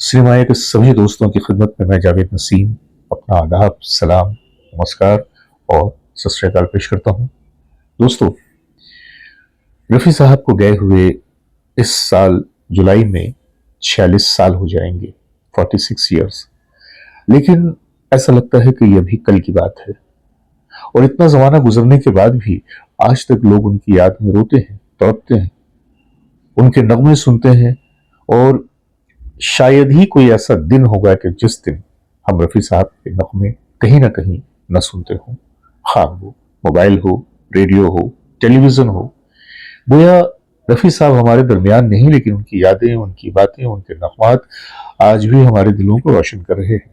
सिनेमाए के सभी दोस्तों की खिदमत में मैं जावेद नसीम अपना आदाब, सलाम, नमस्कार और सत श्री अकाल पेश करता हूं। दोस्तों, रफ़ी साहब को गए हुए इस साल जुलाई में 46 साल हो जाएंगे, 46 ईयर्स। लेकिन ऐसा लगता है कि यह भी कल की बात है और इतना जमाना गुजरने के बाद भी आज तक लोग उनकी याद में रोते हैं, तड़पते हैं, उनके नगमे सुनते हैं। और शायद ही कोई ऐसा दिन होगा कि जिस दिन हम रफ़ी साहब के नगमे कहीं ना कहीं न सुनते हों। हाँ, वो मोबाइल हो, रेडियो हो, टेलीविजन हो, गोया रफ़ी साहब हमारे दरमियान नहीं, लेकिन उनकी यादें, उनकी बातें, उनके नगमात आज भी हमारे दिलों को रोशन कर रहे हैं।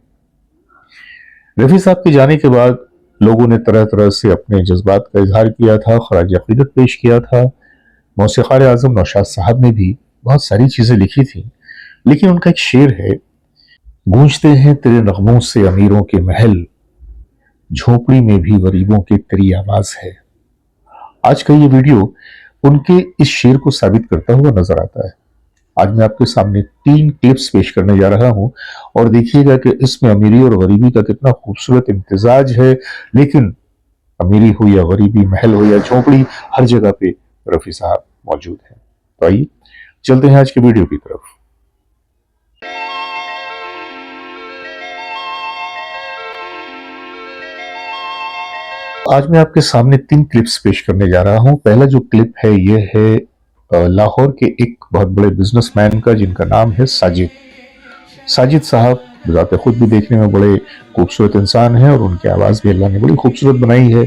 रफ़ी साहब के जाने के बाद लोगों ने तरह तरह से अपने जज्बात का इजहार किया था, खराज अकीदत पेश किया था। मौसीक़ार आज़म नौशाद साहब ने भी बहुत सारी चीज़ें लिखी थी, लेकिन उनका एक शेर है, गूंजते हैं तेरे नगमों से अमीरों के महल, झोपड़ी में भी गरीबों की तेरी आवाज है। आज का ये वीडियो उनके इस शेर को साबित करता हुआ नजर आता है। आज मैं आपके सामने 3 क्लिप्स पेश करने जा रहा हूं और देखिएगा कि इसमें अमीरी और गरीबी का कितना खूबसूरत इम्तिजाज है। लेकिन अमीरी हो या गरीबी, महल हो या झोपड़ी, हर जगह पे रफ़ी साहब मौजूद हैं। तो आइए चलते हैं आज के वीडियो की तरफ। आज मैं आपके सामने 3 क्लिप्स पेश करने जा रहा हूं। पहला जो क्लिप है यह है लाहौर के एक बहुत बड़े बिजनेसमैन का, जिनका नाम है साजिद। साजिद साहब बजाते खुद भी देखने में बड़े खूबसूरत इंसान हैं और उनकी आवाज़ भी अल्लाह ने बड़ी खूबसूरत बनाई है।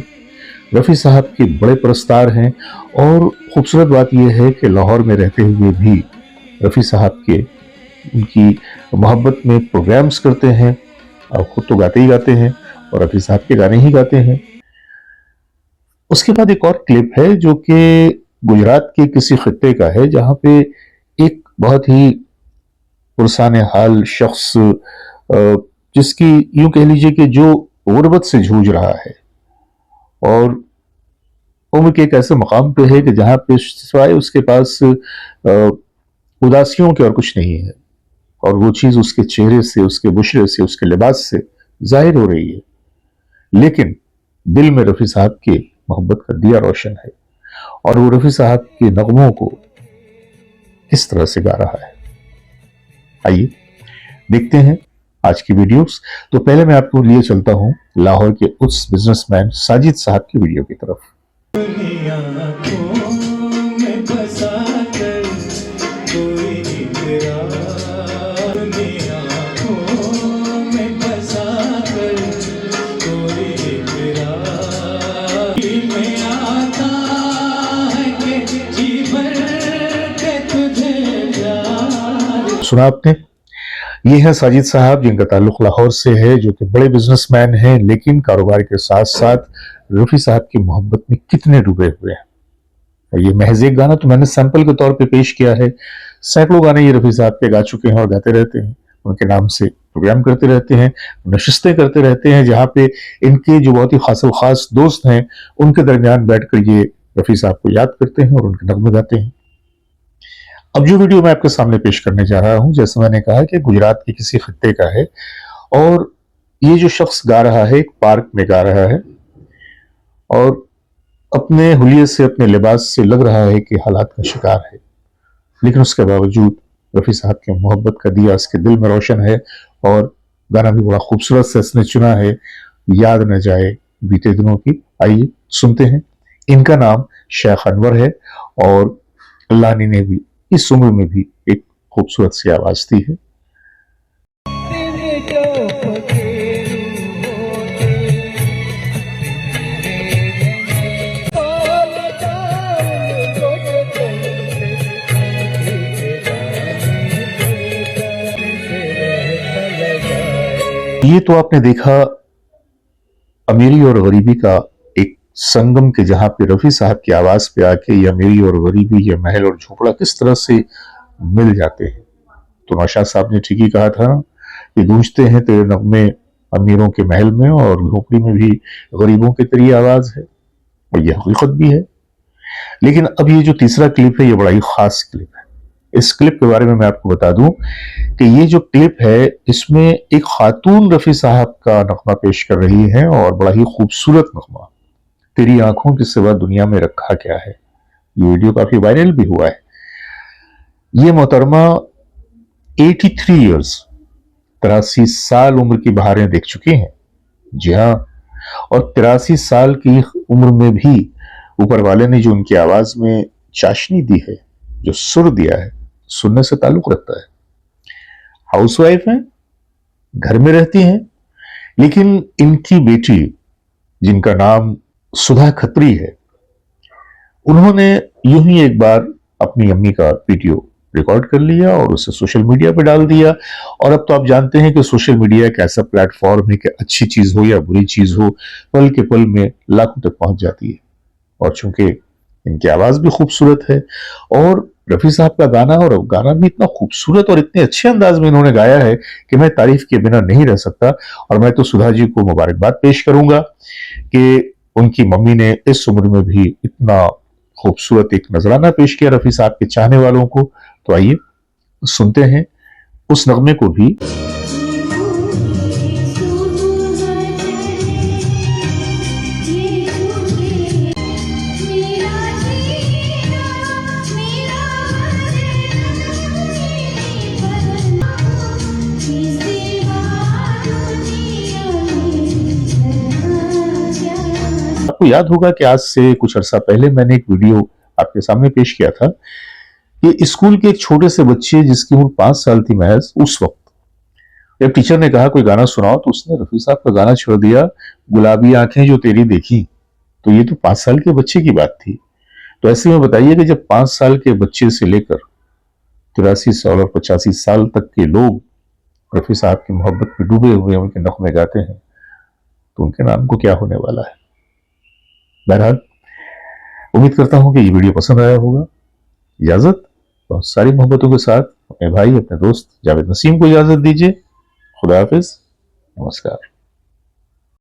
रफ़ी साहब के बड़े परस्तार हैं और खूबसूरत बात यह है कि लाहौर में रहते हुए भी रफ़ी साहब के उनकी मोहब्बत में प्रोग्राम्स करते हैं और खुद तो गाते ही गाते हैं और रफ़ी साहब के गाने ही गाते हैं। उसके बाद एक और क्लिप है जो कि गुजरात के किसी खित्ते का है, जहां पे एक बहुत ही पुरसान हाल शख्स, जिसकी यूं कह लीजिए कि जो गुर्बत से जूझ रहा है और उम्र के एक ऐसे मकाम पे है कि जहां पे सिवाय उसके पास उदासियों के और कुछ नहीं है, और वो चीज उसके चेहरे से, उसके बुशरे से, उसके लिबास से जाहिर हो रही है। लेकिन दिल में रफ़ी साहब की मोहब्बत का दिया रोशन है और वो रफ़ी साहब के नगमों को किस तरह से गा रहा है। आइए देखते हैं आज की वीडियोस। तो पहले मैं आपको लिए चलता हूं लाहौर के उस बिजनेसमैन साजिद साहब की वीडियो की तरफ। सुना आपने, ये है साजिद साहब, जिनका ताल्लुक लाहौर से है, जो कि बड़े बिजनेसमैन हैं, लेकिन कारोबार के साथ साथ रफ़ी साहब की मोहब्बत में कितने डूबे हुए हैं। और ये महज एक गाना तो मैंने सैंपल के तौर पे पेश किया है, सैकड़ों गाने ये रफ़ी साहब के गा चुके हैं और गाते रहते हैं। उनके नाम से प्रोग्राम करते रहते हैं, नशिस्तें करते रहते हैं, जहाँ पे इनके जो बहुत ही खास दोस्त हैं उनके दरमियान बैठकर ये रफ़ी साहब को याद करते हैं और उनके नगमे गाते हैं। अब जो वीडियो मैं आपके सामने पेश करने जा रहा हूं, जैसे मैंने कहा कि गुजरात के किसी खित्ते का है और ये जो शख्स गा रहा है एक पार्क में गा रहा है और अपने हुलिये से, अपने लिबास से लग रहा है कि हालात का शिकार है, लेकिन उसके बावजूद रफ़ी साहब की मोहब्बत का दिया उसके दिल में रोशन है और गाना भी बड़ा खूबसूरत से इसने चुना है, याद न जाए बीते दिनों की। आइए सुनते हैं। इनका नाम शेख अनवर है और अल्लाह ने भी इस उम्र में भी एक खूबसूरत सी आवाज दी है। ये तो आपने देखा अमीरी और गरीबी का एक संगम के, जहां पे रफ़ी साहब की आवाज पे आके ये अमीरी और गरीबी, ये महल और झोपड़ा किस तरह से मिल जाते हैं। तो नौशाद साहब ने ठीक ही कहा था कि गूंजते हैं तेरे नगमे अमीरों के महल में और झोपड़ी में भी गरीबों की तेरी आवाज है, और यह हकीकत भी है। लेकिन अब ये जो तीसरा क्लिप है, ये बड़ा ही खास क्लिप है। इस क्लिप के बारे में मैं आपको बता दूं कि ये जो क्लिप है इसमें एक खातून रफी साहब का नगमा पेश कर रही है और बड़ा ही खूबसूरत नगमा, तेरी आंखों के सिवा दुनिया में रखा क्या है। ये वीडियो काफी वायरल भी हुआ है। ये मोहतरमा 83 ईयर्स 83 साल उम्र की बहारें देख चुकी हैं। जी हाँ, और 83 साल की उम्र में भी ऊपर वाले ने जो उनकी आवाज में चाशनी दी है, जो सुर दिया है, सुनने से ताल्लुक रखता है। हाउसवाइफ हैं, घर में रहती हैं, लेकिन इनकी बेटी जिनका नाम सुधा खत्री है, उन्होंने यूं ही एक बार अपनी अम्मी का वीडियो रिकॉर्ड कर लिया और उसे सोशल मीडिया पर डाल दिया। और अब तो आप जानते हैं कि सोशल मीडिया एक ऐसा प्लेटफॉर्म है कि अच्छी चीज हो या बुरी चीज हो, पल के पल में लाखों तक पहुंच जाती है। और चूंकि इनकी आवाज भी खूबसूरत है और रफी साहब का गाना, और गाना भी इतना खूबसूरत और इतने अच्छे अंदाज में इन्होंने गाया है कि मैं तारीफ के बिना नहीं रह सकता। और मैं तो सुधा जी को मुबारकबाद पेश करूंगा कि उनकी मम्मी ने इस उम्र में भी इतना खूबसूरत एक नजराना पेश किया रफी साहब के चाहने वालों को। तो आइए सुनते हैं उस नगमे को भी। आपको याद होगा कि आज से कुछ अरसा पहले मैंने एक वीडियो आपके सामने पेश किया था कि स्कूल के एक छोटे से बच्चे जिसकी उम्र 5 साल थी महज, उस वक्त जब टीचर ने कहा कोई गाना सुनाओ तो उसने रफी साहब का गाना छोड़ दिया, गुलाबी आंखें जो तेरी देखी। तो ये तो 5 साल के बच्चे की बात थी। तो ऐसे में बताइए कि जब 5 साल के बच्चे से लेकर 83 साल और 85 साल तक के लोग रफी साहब की मोहब्बत में डूबे हुए उनके नगमे गाते हैं, तो उनके नाम को क्या होने वाला है। बहरहाल उम्मीद करता हूं कि ये वीडियो पसंद आया होगा। इजाजत, बहुत सारी मोहब्बतों के साथ अपने भाई, अपने दोस्त जावेद नसीम को इजाजत दीजिए। खुदा हाफिज, नमस्कार।